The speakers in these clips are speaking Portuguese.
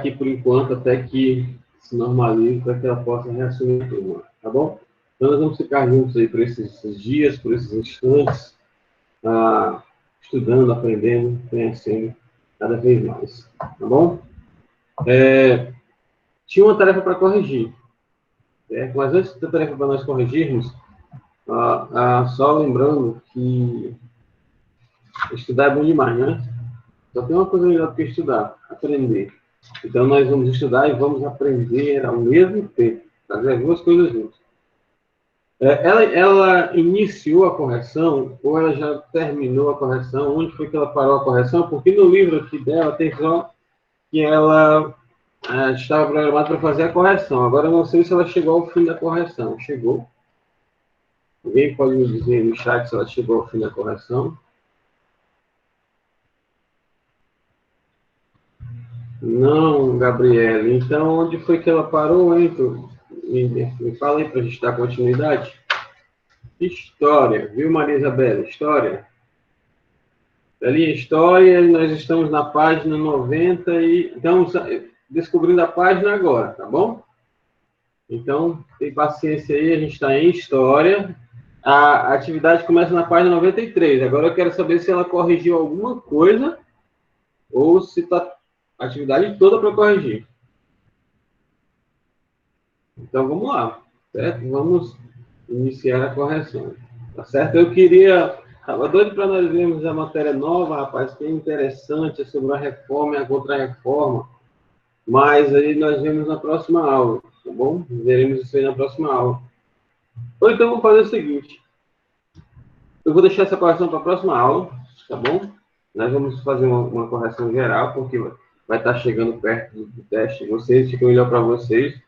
aqui por enquanto até que se normalize, para que ela possa reassumir a turma, tá bom? Então, nós vamos ficar juntos aí por esses dias, por esses instantes, estudando, aprendendo, conhecendo cada vez mais, tá bom? Tinha uma tarefa para corrigir, mas antes da tarefa para nós corrigirmos, só lembrando que estudar é bom demais, né? Só tem uma coisa melhor do que estudar, aprender. Então, nós vamos estudar e vamos aprender ao mesmo tempo, fazer as duas coisas juntas. Ela iniciou a correção ou ela já terminou a correção? Onde foi que ela parou a correção? Porque no livro aqui dela tem só que ela estava programada para fazer a correção. Agora, eu não sei se ela chegou ao fim da correção. Chegou? Alguém pode me dizer no chat se ela chegou ao fim da correção? Não, Gabriela. Então, onde foi que ela parou, hein? Me fala aí para a gente dar continuidade. História, viu, Maria Isabela? História. Ali, história, nós estamos na página 90 e estamos descobrindo a página agora, tá bom? Então, tem paciência aí, a gente está em história. A atividade começa na página 93. Agora eu quero saber se ela corrigiu alguma coisa ou se está a atividade toda para corrigir. Então, vamos lá, certo? Vamos iniciar a correção, tá certo? Estava doido para nós vermos a matéria nova, rapaz, que é interessante, é sobre a reforma e a contra-reforma, mas aí nós vemos na próxima aula, tá bom? Veremos isso aí na próxima aula. Ou então vamos fazer o seguinte, eu vou deixar essa correção para a próxima aula, tá bom? Nós vamos fazer uma correção geral, porque vai estar chegando perto do teste de vocês, fica melhor para vocês.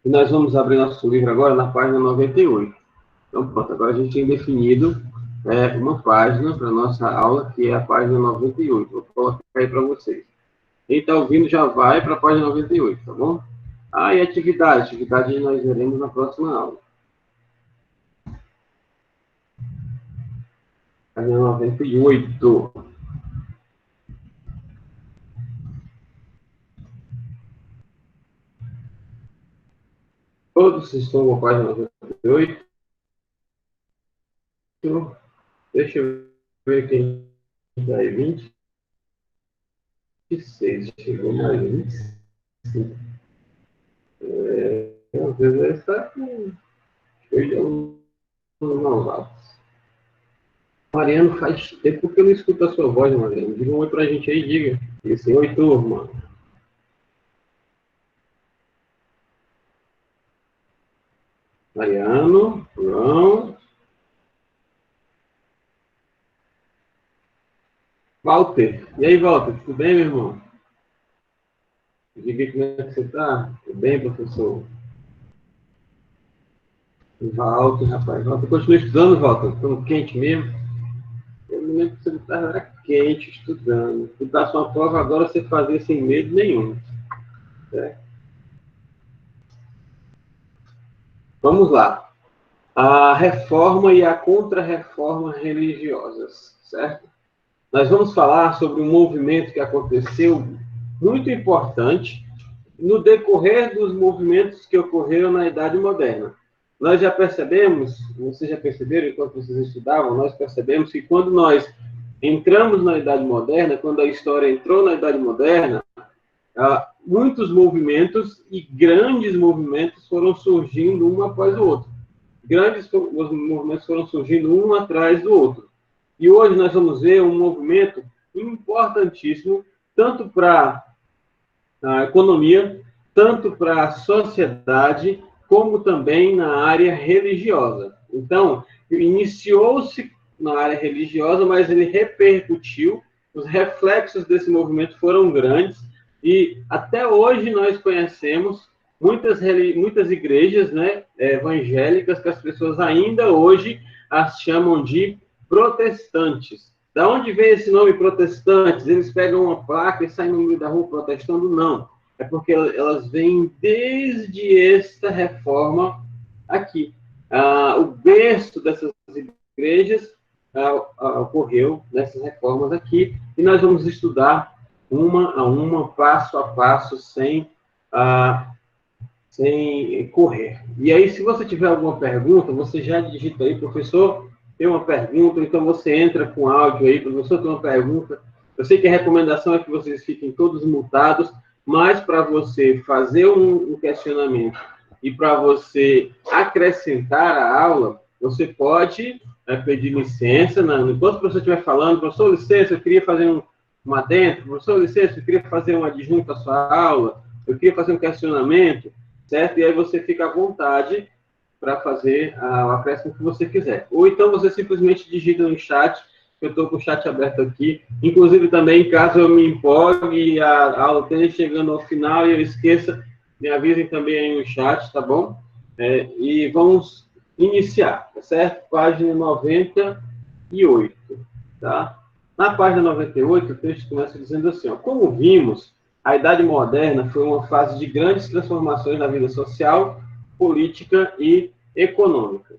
E nós vamos abrir nosso livro agora na página 98. Então, pronto, agora a gente tem definido uma página para a nossa aula, que é a página 98. Vou colocar aí para vocês. Quem está ouvindo já vai para a página 98, tá bom? E atividade? Atividade nós veremos na próxima aula. Página 98. Todos estão com a página 98? Deixa eu ver quem está aí. 26. Chegou mais 25. Às vezes ele está com... Mariano, faz tempo que eu não escuto a sua voz, Mariano. Diga um oi pra gente aí, diga. Diga assim, oi, turma. Mariano, João. Walter. E aí, Walter, tudo bem, meu irmão? Diga como é que você tá? Tudo bem, professor? Walter, rapaz. Walter, continua estudando, Walter? Tão quente mesmo? Eu me lembro que você estava quente estudando. Se dá sua prova agora, você fazia sem medo nenhum. Certo? Vamos lá. A reforma e a contra-reforma religiosas, certo? Nós vamos falar sobre um movimento que aconteceu muito importante no decorrer dos movimentos que ocorreram na Idade Moderna. Nós já percebemos, vocês já perceberam, enquanto vocês estudavam, nós percebemos que quando nós entramos na Idade Moderna, quando a história entrou na Idade Moderna, muitos movimentos e grandes movimentos foram surgindo um após o outro. Grandes movimentos foram surgindo um atrás do outro. E hoje nós vamos ver um movimento importantíssimo, tanto para a economia, tanto para a sociedade, como também na área religiosa. Então, iniciou-se na área religiosa, mas ele repercutiu, os reflexos desse movimento foram grandes, e até hoje nós conhecemos muitas igrejas, né, evangélicas, que as pessoas ainda hoje as chamam de protestantes. Da onde veio esse nome protestantes? Eles pegam uma placa e saem no meio da rua protestando? Não. É porque elas vêm desde esta reforma aqui. O berço dessas igrejas ocorreu nessas reformas aqui, e nós vamos estudar uma a uma, passo a passo, sem correr. E aí, se você tiver alguma pergunta, você já digita aí, professor, tem uma pergunta, então você entra com áudio aí, professor, tem uma pergunta. Eu sei que a recomendação é que vocês fiquem todos mutados, mas para você fazer um questionamento e para você acrescentar a aula, você pode pedir licença, enquanto o professor estiver falando, professor, licença, eu queria fazer um adendo, professor, licença, eu queria fazer um adjunto à sua aula, eu queria fazer um questionamento, certo? E aí você fica à vontade para fazer o acréscimo que você quiser. Ou então você simplesmente digita no chat, eu estou com o chat aberto aqui. Inclusive também, caso eu me empolgue e a aula esteja chegando ao final e eu esqueça, me avisem também aí no chat, tá bom? E vamos iniciar, tá certo? Página 98, tá? Na página 98, o texto começa dizendo assim, ó, como vimos, a Idade Moderna foi uma fase de grandes transformações na vida social, política e econômica.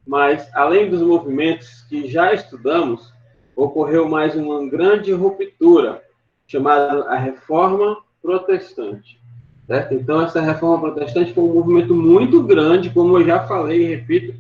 Mas, além dos movimentos que já estudamos, ocorreu mais uma grande ruptura, chamada a Reforma Protestante. Certo? Então, essa Reforma Protestante foi um movimento muito grande, como eu já falei e repito,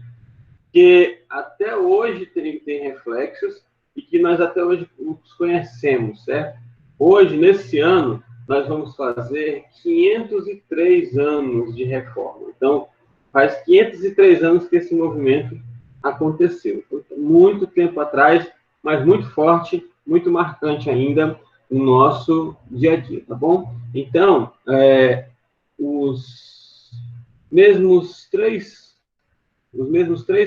que até hoje tem reflexos e que nós até hoje os conhecemos, certo? Hoje, nesse ano, nós vamos fazer 503 anos de reforma. Então, faz 503 anos que esse movimento aconteceu. Foi muito tempo atrás, mas muito forte, muito marcante ainda no nosso dia a dia, tá bom? Então, os mesmos três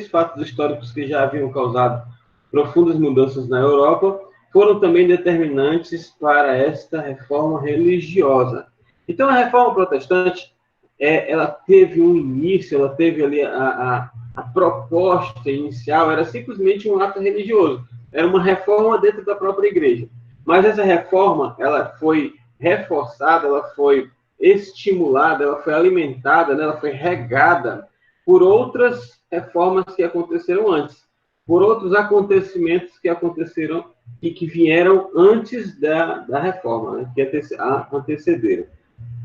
fatos históricos que já haviam causado profundas mudanças na Europa foram também determinantes para esta reforma religiosa. Então, a reforma protestante, ela teve um início, ela teve ali a proposta inicial, era simplesmente um ato religioso, era uma reforma dentro da própria igreja. Mas essa reforma, ela foi reforçada, ela foi estimulada, ela foi alimentada, né, ela foi regada por outras reformas que aconteceram antes, por outros acontecimentos que aconteceram e que vieram antes da reforma, né, que antecederam.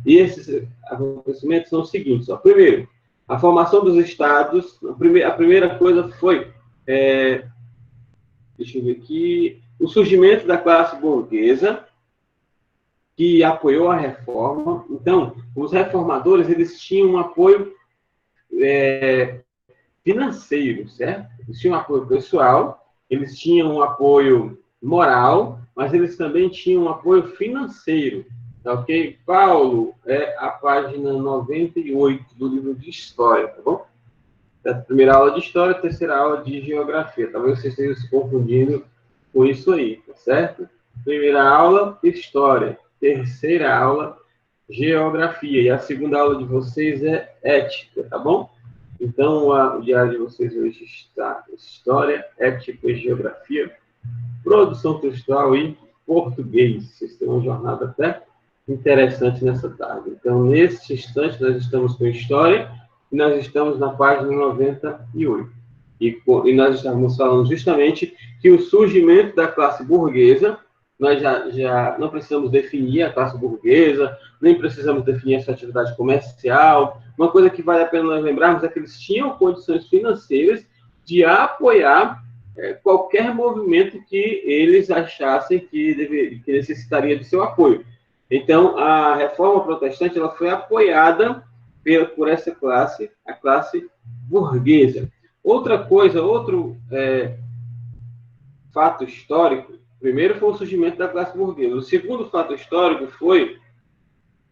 E esses acontecimentos são os seguintes. Ó. Primeiro, a formação dos estados. A primeira coisa foi, deixa eu ver aqui, o surgimento da classe burguesa, que apoiou a reforma. Então, os reformadores, eles tinham um apoio financeiro, certo? Eles tinham um apoio pessoal, eles tinham um apoio moral, mas eles também tinham um apoio financeiro, tá ok? Paulo, a página 98 do livro de História, tá bom? A primeira aula de História, a terceira aula de Geografia. Talvez vocês estejam se confundindo com isso aí, tá certo? Primeira aula, História. Terceira aula, Geografia. E a segunda aula de vocês é Ética, tá bom? Então, o diário de vocês hoje está História, Ética e Geografia, produção textual e português. Vocês têm uma jornada até interessante nessa tarde. Então, nesse instante, nós estamos com História e nós estamos na página 98. E nós estamos falando justamente que o surgimento da classe burguesa, nós já não precisamos definir a classe burguesa, nem precisamos definir essa atividade comercial. Uma coisa que vale a pena nós lembrarmos é que eles tinham condições financeiras de apoiar qualquer movimento que eles achassem que necessitaria de seu apoio. Então, a reforma protestante ela foi apoiada por essa classe, a classe burguesa. Outra coisa, outro fato histórico, primeiro foi o surgimento da classe burguesa. O segundo fato histórico foi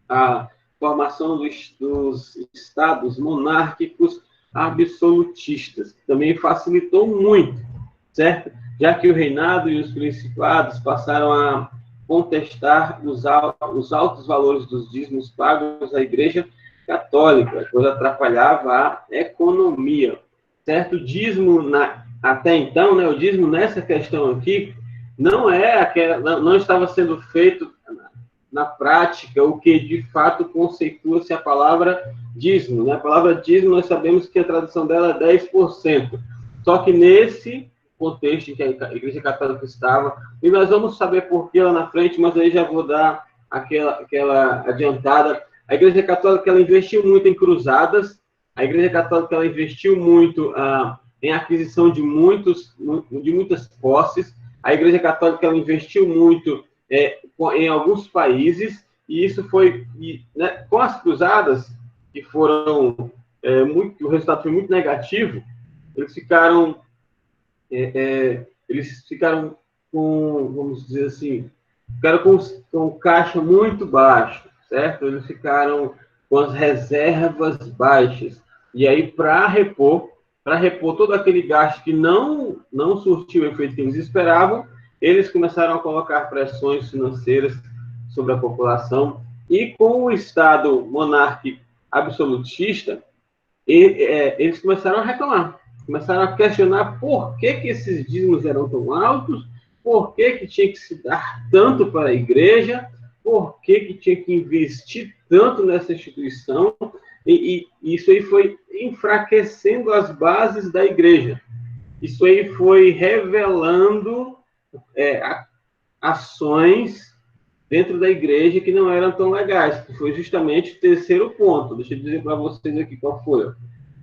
a formação dos estados monárquicos absolutistas, que também facilitou muito, certo? Já que o reinado e os principados passaram a contestar os altos valores dos dízimos pagos à Igreja Católica, pois atrapalhava a economia, certo? O dízimo, até então, né, o dízimo nessa questão aqui, não estava sendo feito na prática o que de fato conceitua-se a palavra dízimo. Né? A palavra dízimo, nós sabemos que a tradução dela é 10%. Só que nesse contexto em que a Igreja Católica estava, e nós vamos saber por que lá na frente, mas aí já vou dar aquela adiantada. A Igreja Católica ela investiu muito em cruzadas, a Igreja Católica ela investiu muito em aquisição de muitas posses, a Igreja Católica ela investiu muito em alguns países, e isso foi, né, com as cruzadas, que foram, o resultado foi muito negativo, eles ficaram com, vamos dizer assim, ficaram com caixa muito baixo, certo? Eles ficaram com as reservas baixas. E aí, para repor todo aquele gasto que não surtiu o efeito que eles esperavam, eles começaram a colocar pressões financeiras sobre a população. E com o Estado monárquico absolutista, eles começaram a reclamar, começaram a questionar por que esses dízimos eram tão altos, por que tinha que se dar tanto para a igreja, por que tinha que investir tanto nessa instituição, e isso aí foi enfraquecendo as bases da igreja. Isso aí foi revelando ações dentro da igreja que não eram tão legais, que foi justamente o terceiro ponto. Deixa eu dizer para vocês aqui qual foi.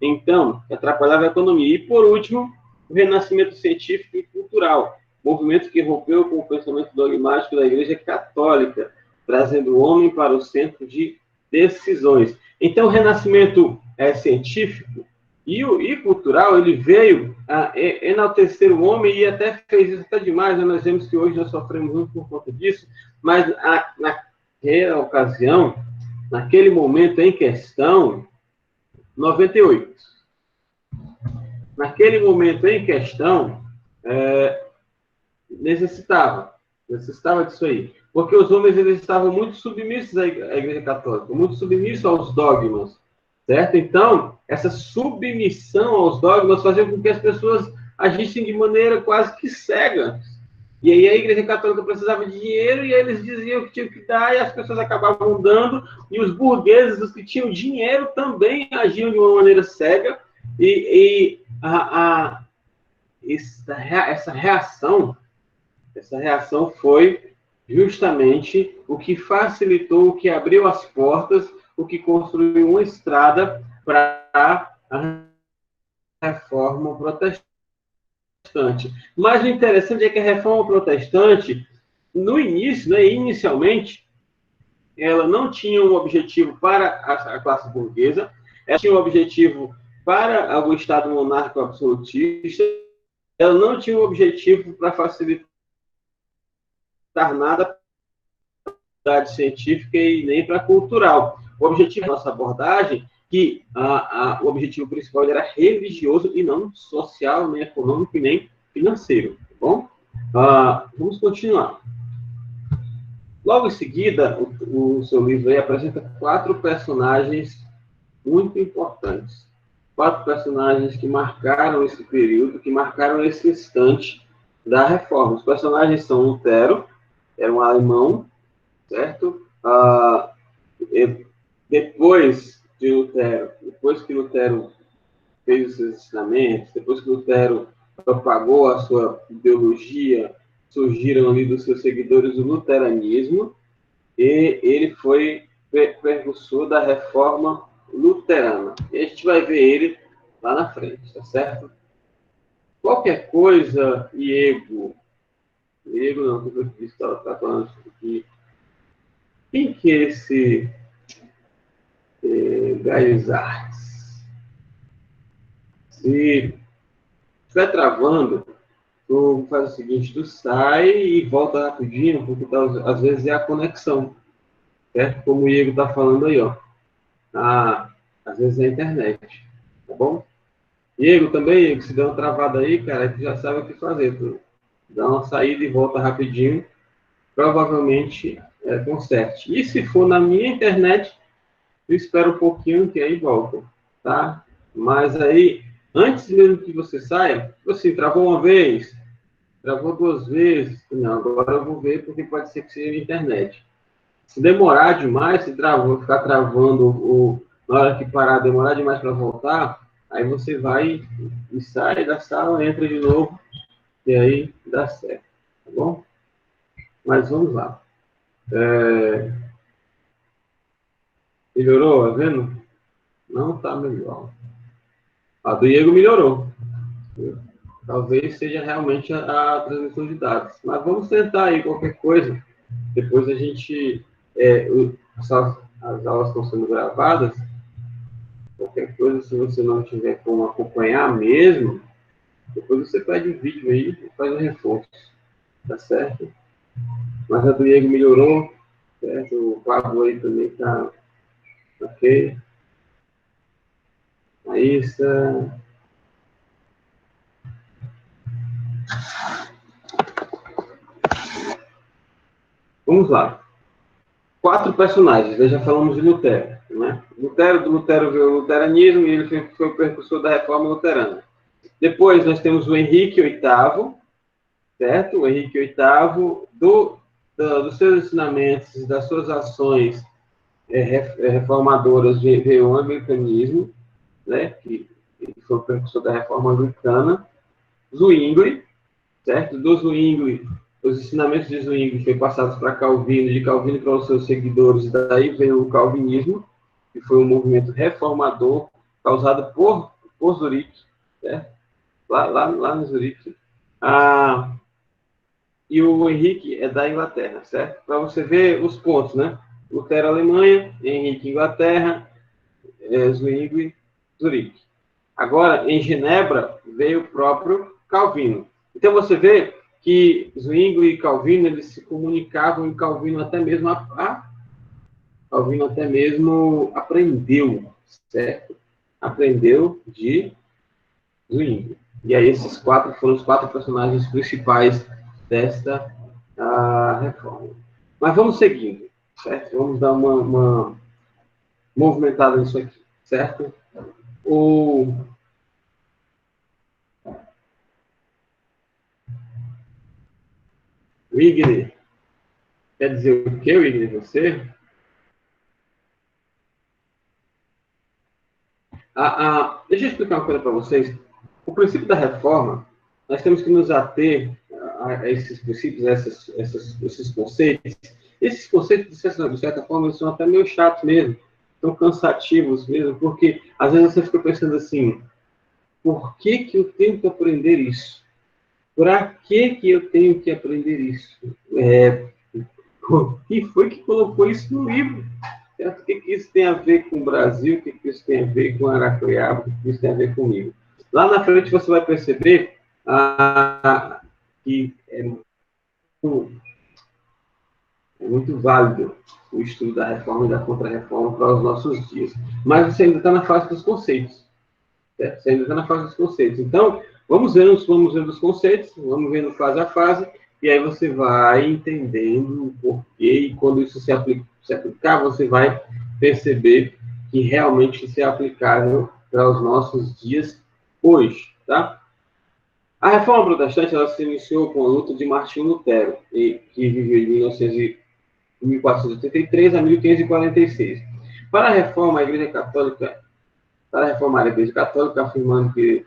Então, atrapalhava a economia. E, por último, o renascimento científico e cultural, movimento que rompeu com o pensamento dogmático da Igreja Católica, trazendo o homem para o centro de decisões. Então, o renascimento científico e cultural, ele veio a enaltecer o homem e até fez isso até demais, né? Nós vemos que hoje nós sofremos muito por conta disso, mas naquela ocasião, naquele momento em questão, 98. Naquele momento em questão, necessitava disso aí. Porque os homens eles estavam muito submissos à Igreja Católica, muito submissos aos dogmas, certo? Então, essa submissão aos dogmas fazia com que as pessoas agissem de maneira quase que cega. E aí a Igreja Católica precisava de dinheiro e eles diziam que tinham que dar e as pessoas acabavam dando, e os burgueses, os que tinham dinheiro, também agiam de uma maneira cega, essa reação foi justamente o que facilitou, o que abriu as portas, o que construiu uma estrada para a reforma protestante. Mas o interessante é que a reforma protestante, no início, né, inicialmente, ela não tinha um objetivo para a classe burguesa, ela tinha um objetivo para o Estado monárquico absolutista, ela não tinha um objetivo para facilitar nada para a científica e nem para a cultural. O objetivo da nossa abordagem, que o objetivo principal era religioso e não social, nem econômico e nem financeiro, tá bom? Vamos continuar. Logo em seguida, o seu livro aí apresenta 4 personagens muito importantes. 4 personagens que marcaram esse período, que marcaram esse instante da reforma. Os personagens são Lutero, era um alemão, certo? Depois que Lutero fez os seus ensinamentos, depois que Lutero propagou a sua ideologia, surgiram ali dos seus seguidores o luteranismo, e ele foi precursor da reforma luterana. E a gente vai ver ele lá na frente, tá certo? Qualquer coisa, Diego não, que eu está falando aqui. Quem que é esse Gaius Artes? Se estiver travando, tu faz o seguinte, tu sai e volta rapidinho, porque às vezes é a conexão, certo? Como o Diego está falando aí, ó. Às vezes é a internet, tá bom? Diego também, Diego, se der uma travada aí, cara, tu já sabe o que fazer. Tu dá uma saída e volta rapidinho, provavelmente conserte. E se for na minha internet, eu espero um pouquinho que aí volta, tá? Mas aí, antes mesmo que você saia, assim, travou uma vez, travou 2 vezes, não, agora eu vou ver porque pode ser que seja a internet. Se demorar demais, ficar travando na hora que parar, demorar demais para voltar, aí você vai e sai da sala, entra de novo E aí dá certo, tá bom? Mas vamos lá. Melhorou, tá vendo? Não tá melhor. A do Diego melhorou. Talvez seja realmente a transmissão de dados. Mas vamos tentar aí qualquer coisa. Depois a gente. As aulas estão sendo gravadas. Qualquer coisa, se você não tiver como acompanhar mesmo, depois você pede o vídeo aí e faz o reforço. Tá certo? Mas a do Diego melhorou. Certo? O Pablo aí também tá ok. Aí está. Vamos lá. 4 personagens, nós já falamos de Lutero. Né? Do Lutero veio o luteranismo e ele foi o precursor da reforma luterana. Depois nós temos o Henrique VIII, certo? O Henrique VIII, dos seus ensinamentos, das suas ações reformadoras, veio o anglicanismo, né? que foi o precursor da reforma anglicana. Zwingli, certo? Do Zwingli, os ensinamentos de Zwingli foram passados para Calvino, de Calvino para os seus seguidores, e daí veio o calvinismo, que foi um movimento reformador causado por Zurique, certo? Lá no Zurique. E o Henrique é da Inglaterra, certo? Para você ver os pontos, né? Lutero, Alemanha, Henrique, Inglaterra, Zwingli, Zurique. Agora, em Genebra, veio o próprio Calvino. Então, você vê que Zwingli e Calvino, eles se comunicavam, e Calvino até mesmo aprendeu, certo? Aprendeu de Zwingli. E aí, esses 4 foram os 4 personagens principais desta reforma. Mas vamos seguindo, certo? Vamos dar uma movimentada nisso aqui, certo? O Wigner, quer dizer o que, Wigner, você? Deixa eu explicar uma coisa para vocês. O princípio da reforma, nós temos que nos ater a esses princípios, a esses conceitos. Esses conceitos, de certa forma, eles são até meio chatos mesmo, são cansativos mesmo, porque às vezes você fica pensando assim, por que que eu tenho que aprender isso? Para que que eu tenho que aprender isso? Quem foi que colocou isso no livro? Certo? O que que isso tem a ver com o Brasil? O que que isso tem a ver com Aracreaba? O que que isso tem a ver comigo? Lá na frente você vai perceber que é muito válido o estudo da reforma e da contra-reforma para os nossos dias. Mas você ainda está na fase dos conceitos. Certo? Você ainda está na fase dos conceitos. Então, vamos vendo os conceitos, vamos vendo fase a fase, e aí você vai entendendo o porquê, e quando isso se aplicar, você vai perceber que realmente isso é aplicável para os nossos dias hoje, tá? A reforma protestante ela se iniciou com a luta de Martinho Lutero, que viveu de 1483 a 1546. Para a reforma, a Igreja Católica, para reformar a Igreja Católica, afirmando que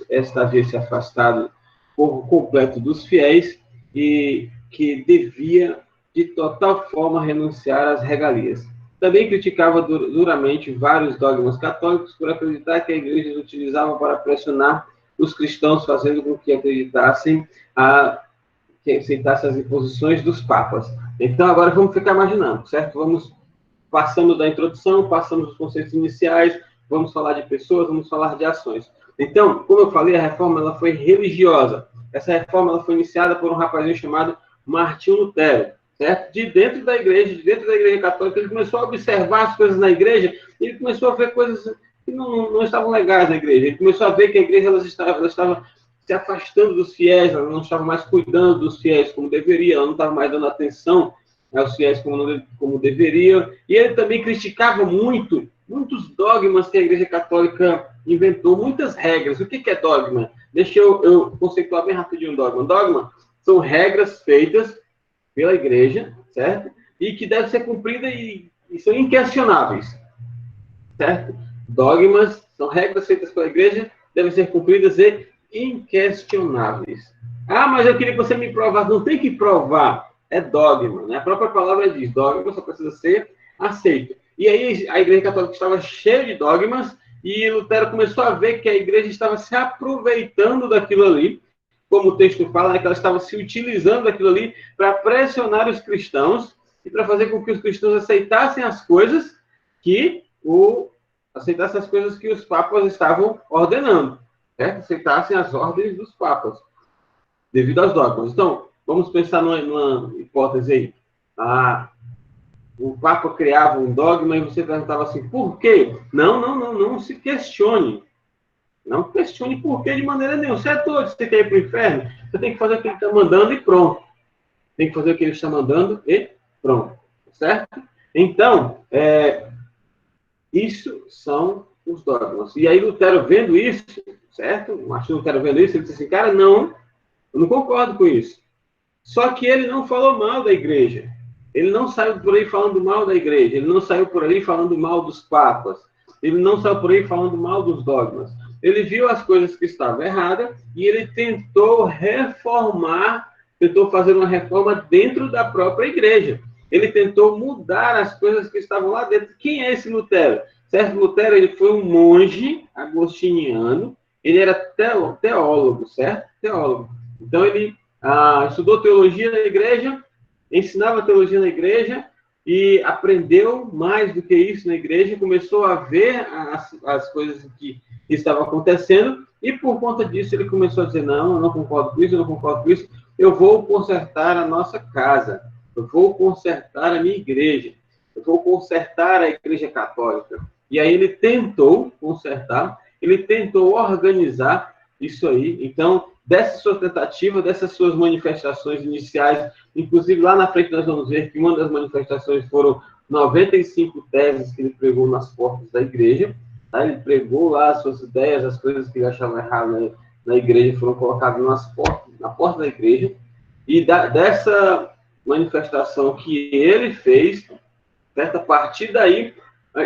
esta havia se afastado por completo dos fiéis e que devia, de total forma, renunciar às regalias. Também criticava duramente vários dogmas católicos por acreditar que a Igreja os utilizava para pressionar os cristãos, fazendo com que acreditassem que aceitassem as imposições dos papas. Então, agora vamos ficar imaginando, certo? Vamos passando da introdução, passamos os conceitos iniciais, vamos falar de pessoas, vamos falar de ações. Então, como eu falei, a reforma ela foi religiosa. Essa reforma ela foi iniciada por um rapazinho chamado Martinho Lutero, certo? De dentro da igreja católica, ele começou a observar as coisas na igreja, e ele começou a ver coisas que não estavam legais na igreja. Ele começou a ver que a igreja ela estava se afastando dos fiéis, ela não estava mais cuidando dos fiéis como deveria, ela não estava mais dando atenção aos fiéis como deveria, e ele também criticava muitos dogmas que a Igreja Católica inventou, muitas regras. O que é dogma? Deixa eu conceituar bem rapidinho o dogma. Dogma são regras feitas pela Igreja, certo? E que devem ser cumpridas e são inquestionáveis, certo? Dogmas são regras feitas pela Igreja, devem ser cumpridas e inquestionáveis. Ah, mas eu queria que você me provasse. Não tem que provar. É dogma, né? A própria palavra diz, dogma só precisa ser aceito. E aí a Igreja Católica estava cheia de dogmas e Lutero começou a ver que a Igreja estava se aproveitando daquilo ali, como o texto fala, né, que ela estava se utilizando daquilo ali para pressionar os cristãos e para fazer com que os cristãos aceitassem as coisas que aceitassem as coisas que os papas estavam ordenando, certo? Aceitassem as ordens dos papas devido aos dogmas. Então, vamos pensar numa hipótese aí. O Papa criava um dogma e você perguntava assim, por quê? Não se questione. Não questione por quê de maneira nenhuma. Você é doido, você quer ir para o inferno? Você tem que fazer o que ele está mandando e pronto. Tem que fazer o que ele está mandando e pronto. Certo? Então, isso são os dogmas. E aí Lutero vendo isso, certo? O Martinho Lutero vendo isso, ele disse assim, cara, não, eu não concordo com isso. Só que ele não falou mal da igreja. Ele não saiu por aí falando mal da igreja. Ele não saiu por aí falando mal dos papas. Ele não saiu por aí falando mal dos dogmas. Ele viu as coisas que estavam erradas e ele tentou reformar, tentou fazer uma reforma dentro da própria igreja. Ele tentou mudar as coisas que estavam lá dentro. Quem é esse Lutero? Certo, Lutero, ele foi um monge agostiniano. Ele era teólogo, certo? Teólogo. Então, ele estudou teologia na igreja, ensinava teologia na igreja e aprendeu mais do que isso na igreja, começou a ver as coisas que estavam acontecendo e por conta disso ele começou a dizer, não, eu não concordo com isso, eu não concordo com isso, eu vou consertar a nossa casa, eu vou consertar a minha igreja, eu vou consertar a igreja católica. E aí ele tentou consertar, ele tentou organizar isso aí. Então, dessa sua tentativa, dessas suas manifestações iniciais, inclusive lá na frente nós vamos ver que uma das manifestações foram 95 teses que ele pregou nas portas da igreja. Tá? Ele pregou lá as suas ideias, as coisas que ele achava errado na igreja foram colocadas na porta da igreja. E dessa manifestação que ele fez, certo? A partir daí,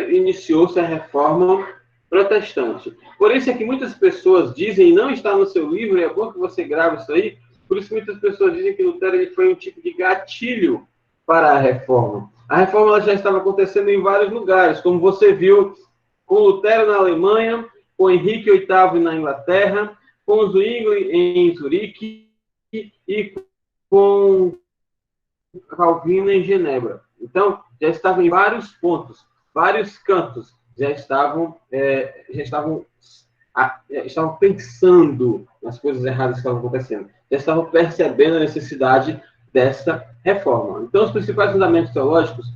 iniciou-se a reforma protestante. Por isso é que muitas pessoas dizem, não está no seu livro, é bom que você grave isso aí, por isso muitas pessoas dizem que Lutero ele foi um tipo de gatilho para a reforma. A reforma ela já estava acontecendo em vários lugares, como você viu com Lutero na Alemanha, com Henrique VIII na Inglaterra, com Zwingli em Zurique e com Calvino em Genebra. Então, já estava em vários pontos, vários cantos, já estavam pensando nas coisas erradas que estavam acontecendo, já estavam percebendo a necessidade dessa reforma. Então, os principais fundamentos teológicos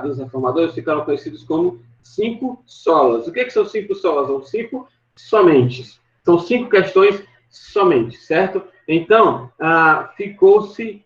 dos reformadores ficaram conhecidos como 5 solas. O que são 5 solas? São 5 somentes. São 5 questões somente, certo? Então, ficou-se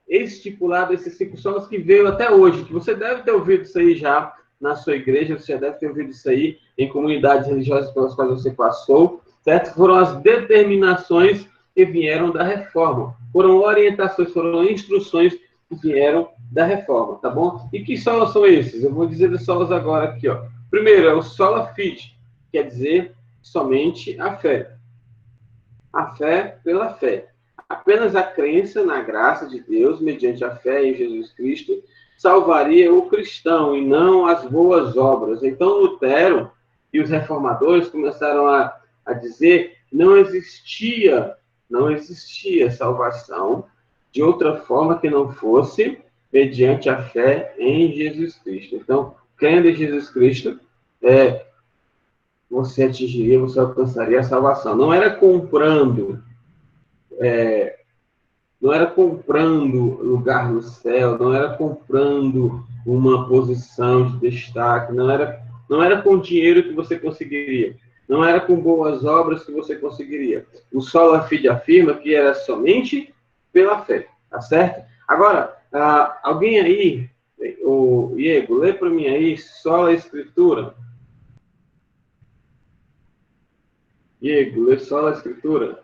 estipulado esses 5 solas que veio até hoje, que você deve ter ouvido isso aí já na sua igreja, você já deve ter ouvido isso aí em comunidades religiosas pelas quais você passou, certo? Foram as determinações que vieram da reforma, foram orientações, foram instruções que vieram da reforma, tá bom? E que solas são esses? Eu vou dizer as solas agora aqui, ó. Primeiro, é o sola fide, quer dizer somente a fé. A fé pela fé. Apenas a crença na graça de Deus, mediante a fé em Jesus Cristo, salvaria o cristão e não as boas obras. Então, Lutero e os reformadores começaram a dizer que não existia salvação de outra forma que não fosse mediante a fé em Jesus Cristo. Então, crendo em Jesus Cristo, você atingiria, você alcançaria a salvação. Não era comprando lugar no céu, não era comprando uma posição de destaque, não era com dinheiro que você conseguiria, não era com boas obras que você conseguiria. O Sola Fide afirma que era somente pela fé, tá certo? Agora, alguém aí, o Diego, lê para mim aí, Sola Escritura. Diego, lê Sola Escritura.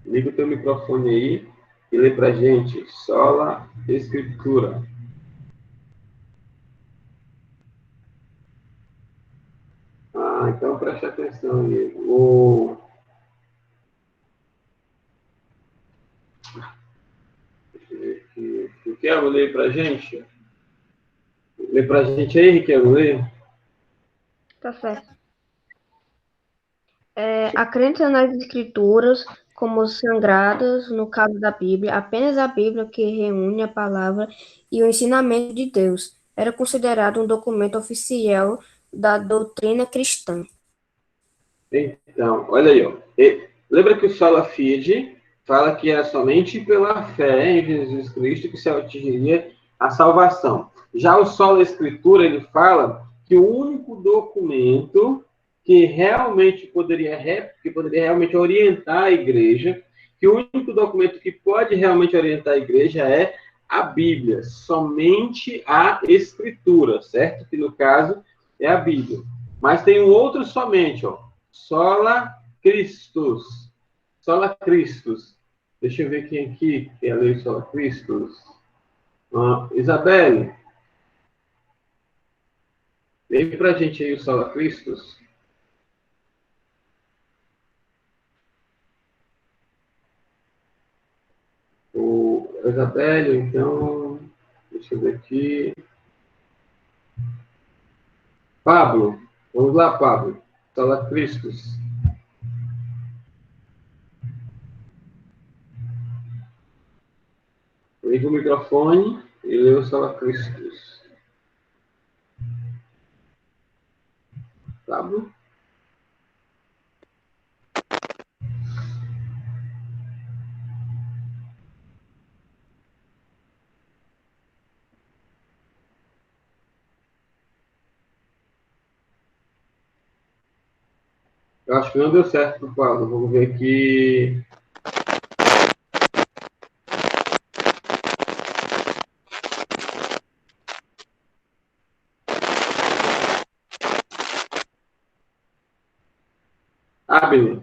Liga o teu microfone aí e lê pra gente. Sola Escritura. Então preste atenção aí. Riquelme, lê para a gente. Lê para a gente aí, Riquelme, lê. Tá certo. A crença nas escrituras como sagradas, no caso da Bíblia, apenas a Bíblia que reúne a palavra e o ensinamento de Deus, era considerado um documento oficial da doutrina cristã. Então, olha aí, ó. Lembra que o Sola Fide fala que era somente pela fé em Jesus Cristo que se atingiria a salvação. Já o Sola Escritura, ele fala que o único documento que poderia realmente orientar a igreja, que o único documento que pode realmente orientar a igreja é a Bíblia, somente a Escritura, certo? Que no caso é a Bíblia. Mas tem um outro somente, ó. Sola Christus. Sola Christus. Deixa eu ver quem aqui quer ler Sola Christus. Isabelle, lê pra gente aí o Sola Christus. O Isabelle, então, deixa eu ver aqui. Pablo, vamos lá, Pablo. Sola Christus. Liga o microfone e lê o Sola Christus. Pablo? Eu acho que não deu certo pro Pablo. Vamos ver aqui. Abner.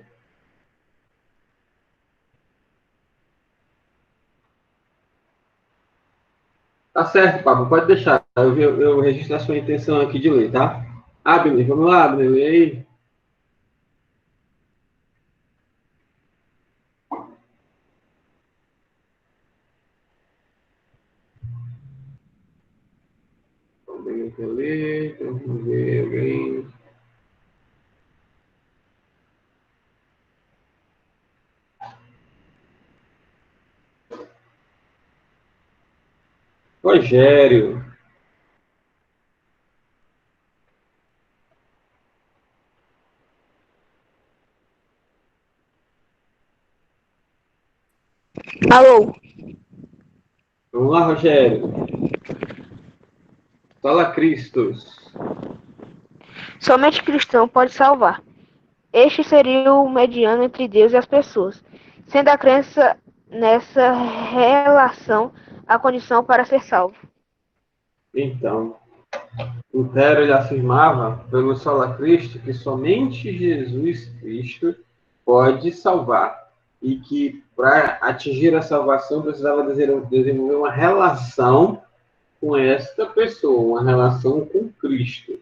Tá certo, Pablo, pode deixar. Eu registro a sua intenção aqui de ler, tá? Abner, vamos lá, Abner, lê aí. Alguém quer ler? Então, vamos ver alguém. Rogério. Alô? Vamos lá, Rogério. Fala, Cristos. Somente cristão pode salvar. Este seria o mediano entre Deus e as pessoas, sendo a crença nessa relação a condição para ser salvo. Então, Lutero ele afirmava, pelo Sola Cristo, que somente Jesus Cristo pode salvar. E que para atingir a salvação precisava desenvolver uma relação com esta pessoa, uma relação com Cristo.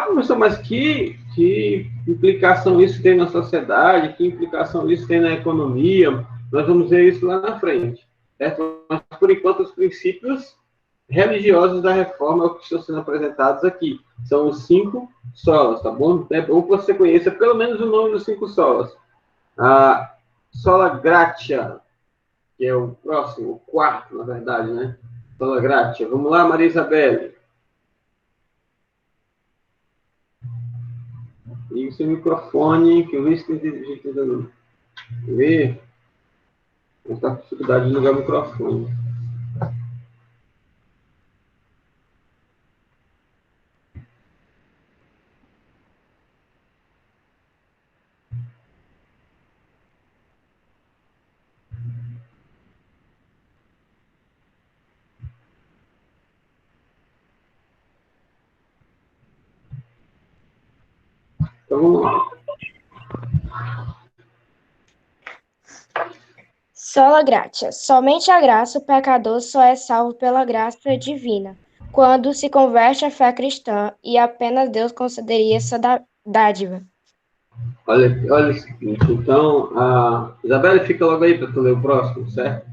Professor, mas que implicação isso tem na sociedade? Que implicação isso tem na economia? Nós vamos ver isso lá na frente. Certo? Mas, por enquanto, os princípios religiosos da reforma é o que estão sendo apresentados aqui. São os 5 solas, tá bom? É bom que você conheça pelo menos o nome dos 5 solas. A sola gratia, que é o próximo, o quarto, na verdade, né? Sola gratia. Vamos lá, Maria Isabelle. Ligue seu microfone, que eu vejo que a gente tentando ver. Não está com dificuldade de ligar o microfone. Então vamos lá. Sola gratia. Somente a graça, o pecador só é salvo pela graça divina. quando se converte à fé cristã, e apenas Deus concederia essa dádiva. Olha o seguinte, então, a Isabela, fica logo aí para tu ler o próximo, certo?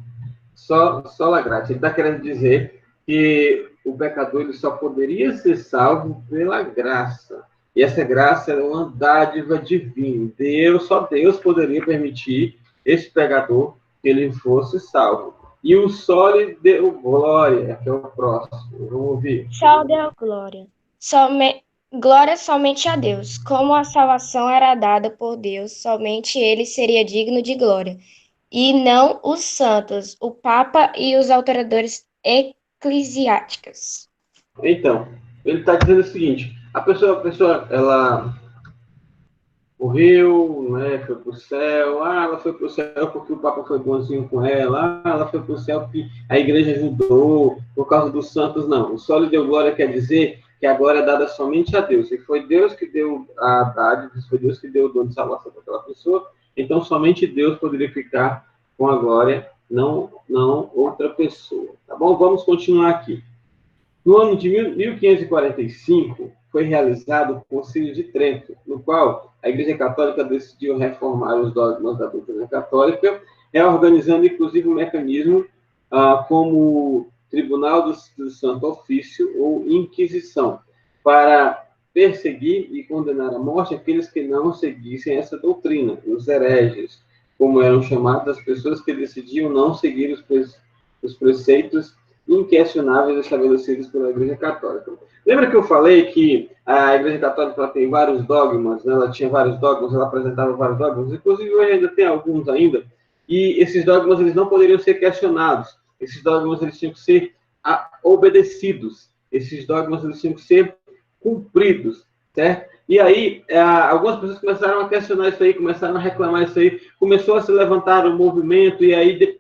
Só la graça. Ele está querendo dizer que o pecador ele só poderia ser salvo pela graça. E essa graça é uma dádiva divina. Só Deus poderia permitir esse pecador que ele fosse salvo. E o só lhe deu glória, que é o próximo. Vamos ouvir. Só deu glória. Glória somente a Deus. Como a salvação era dada por Deus, somente ele seria digno de glória. E não os santos, o Papa e os autoridades eclesiásticas. Então, ele está dizendo o seguinte: a pessoa, ela morreu, né, foi para o céu. Ela foi para o céu porque o Papa foi bonzinho com ela. Ela foi para o céu porque a igreja ajudou, por causa dos santos. Não, o só lhe deu glória quer dizer que a glória é dada somente a Deus. E foi Deus que deu a dádiva, foi Deus que deu o dom de salvação para aquela pessoa. Então, somente Deus poderia ficar com a glória, não outra pessoa. Tá bom? Vamos continuar aqui. No ano de 1545, foi realizado o Concílio de Trento, no qual a Igreja Católica decidiu reformar os dogmas da doutrina católica, reorganizando inclusive o mecanismo como Tribunal do Santo Ofício ou Inquisição, para perseguir e condenar à morte aqueles que não seguissem essa doutrina, os hereges, como eram chamadas as pessoas que decidiam não seguir os preceitos inquestionáveis estabelecidos pela Igreja Católica. Lembra que eu falei que a Igreja Católica tem vários dogmas, né? Ela tinha vários dogmas, ela apresentava vários dogmas, inclusive hoje ainda tem alguns ainda, e esses dogmas eles não poderiam ser questionados, esses dogmas eles tinham que ser obedecidos, esses dogmas eles tinham que ser cumpridos, certo? E aí, algumas pessoas começaram a questionar isso aí, começaram a reclamar isso aí, começou a se levantar o movimento, e aí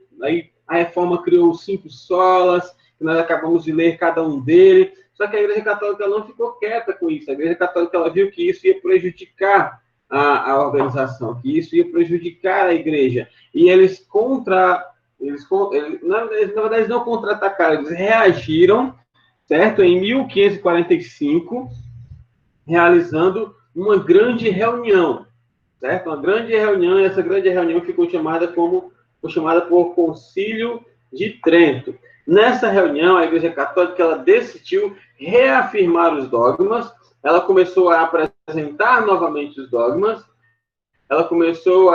a reforma criou os 5 solas, que nós acabamos de ler cada um deles. Só que a Igreja Católica não ficou quieta com isso. A Igreja Católica ela viu que isso ia prejudicar a organização, que isso ia prejudicar a Igreja. E eles na verdade, eles não contra-atacaram, eles reagiram, certo? Em 1545, realizando uma grande reunião, certo? Uma grande reunião, e essa grande reunião foi chamada por Concílio de Trento. Nessa reunião, a Igreja Católica ela decidiu reafirmar os dogmas, ela começou a apresentar novamente os dogmas, ela começou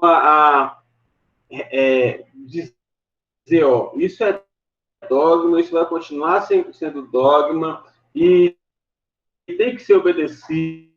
a dizer, isso é dogma, isso vai continuar sendo dogma, e tem que ser obedecido,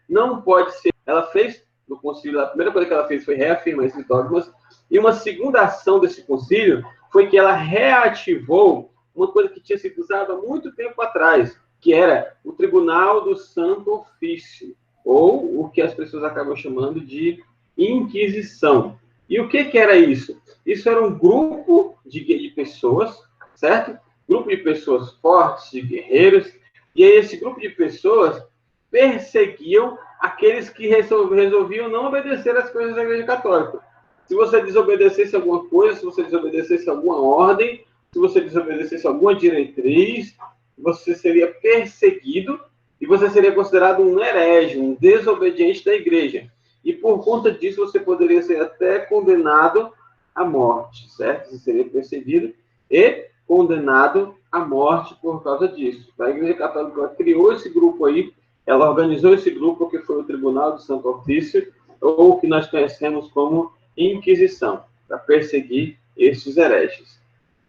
não pode ser. Ela fez no concílio, a primeira coisa que ela fez foi reafirmar esses dogmas, e uma segunda ação desse concílio foi que ela reativou uma coisa que tinha sido usada há muito tempo atrás, que era o Tribunal do Santo Ofício, ou o que as pessoas acabam chamando de Inquisição. E o que era isso? Isso era um grupo de pessoas, certo? Grupo de pessoas fortes, de guerreiros, e aí esse grupo de pessoas perseguiam aqueles que resolviam não obedecer às coisas da Igreja Católica. Se você desobedecesse alguma coisa, se você desobedecesse alguma ordem, se você desobedecesse alguma diretriz, você seria perseguido e você seria considerado um herege, um desobediente da Igreja. E por conta disso, você poderia ser até condenado à morte, certo? Você seria perseguido e condenado à morte por causa disso. A Igreja Católica criou esse grupo aí, ela organizou esse grupo que foi o Tribunal do Santo Ofício, ou o que nós conhecemos como Inquisição, para perseguir esses hereges.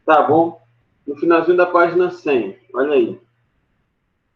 Tá bom? No finalzinho da página 100, olha aí.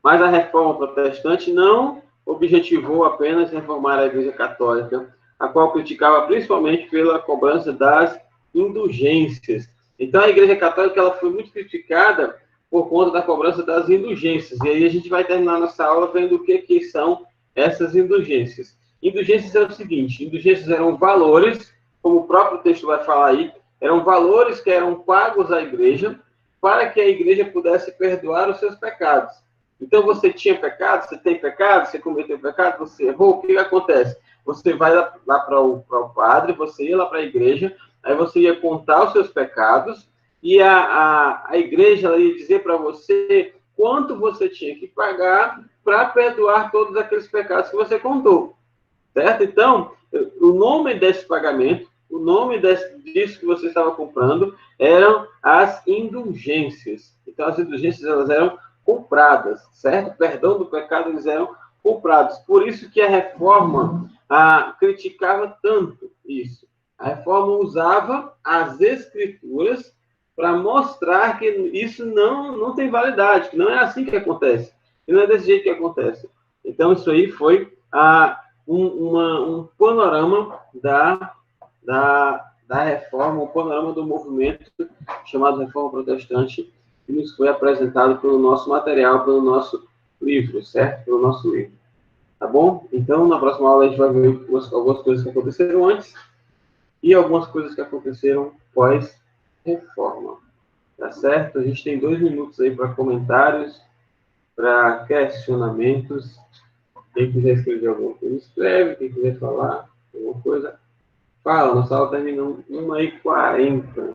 Mas a reforma protestante não objetivou apenas reformar a Igreja Católica, a qual criticava principalmente pela cobrança das indulgências. Então, a Igreja Católica ela foi muito criticada por conta da cobrança das indulgências. E aí a gente vai terminar nossa aula vendo o que são essas indulgências. Indulgências é o seguinte, indulgências eram valores, como o próprio texto vai falar aí, eram valores que eram pagos à Igreja para que a Igreja pudesse perdoar os seus pecados. Então, você tinha pecado, você tem pecado, você cometeu pecado, você errou, o que acontece? Você vai lá para o padre, você ia lá para a igreja, Aí você ia contar os seus pecados e a igreja ela ia dizer para você quanto você tinha que pagar para perdoar todos aqueles pecados que você contou, certo? Então, o nome desse pagamento, o nome disso que você estava comprando, eram as indulgências. Então, as indulgências elas eram compradas, certo? O perdão do pecado eles eram comprados. Por isso que a reforma criticava tanto isso. A reforma usava as escrituras para mostrar que isso não tem validade, que não é assim que acontece, que não é desse jeito que acontece. Então, isso aí foi um panorama da reforma, um panorama do movimento chamado Reforma Protestante, que nos foi apresentado pelo nosso material, pelo nosso livro, certo? Pelo nosso livro. Tá bom? Então, na próxima aula, a gente vai ver algumas coisas que aconteceram antes e algumas coisas que aconteceram pós-reforma. Tá certo? A gente tem 2 minutos aí para comentários, para questionamentos. Quem quiser escrever alguma coisa, escreve. Quem quiser falar alguma coisa, fala. Nossa aula termina 1h40.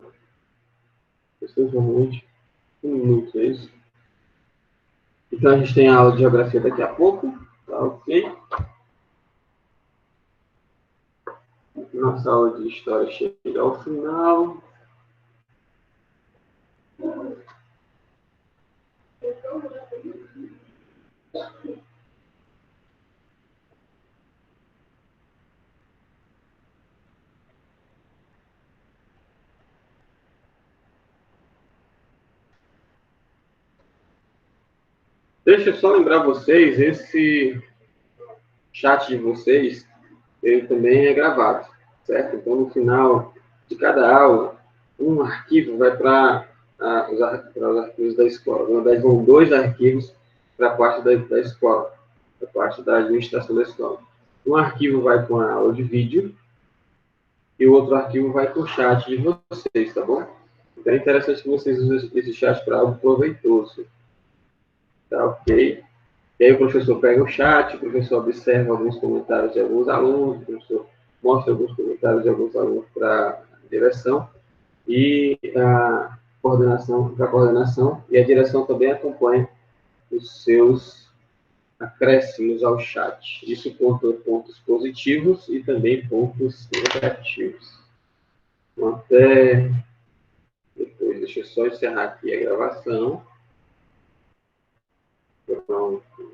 Pessoas normalmente 1 minuto, é isso? Então, a gente tem a aula de geografia daqui a pouco. Tá ok? Nossa aula de história chega ao final. Deixa eu só lembrar vocês, esse chat de vocês, ele também é gravado, certo? Então, no final de cada aula, um arquivo vai para os arquivos da escola. Na verdade, vão 2 arquivos para a parte da escola, para a parte da administração da escola. Um arquivo vai para uma aula de vídeo e o outro arquivo vai para o chat de vocês, tá bom? Então, é interessante que vocês usem esse chat para algo proveitoso. Tá ok? E aí o professor pega o chat, o professor observa alguns comentários de alguns alunos, o professor mostra alguns comentários de alguns alunos para a direção e a coordenação e a direção também acompanha os seus acréscimos ao chat. Isso conta pontos positivos e também pontos negativos. Então, até depois, deixa eu só encerrar aqui a gravação. Pronto.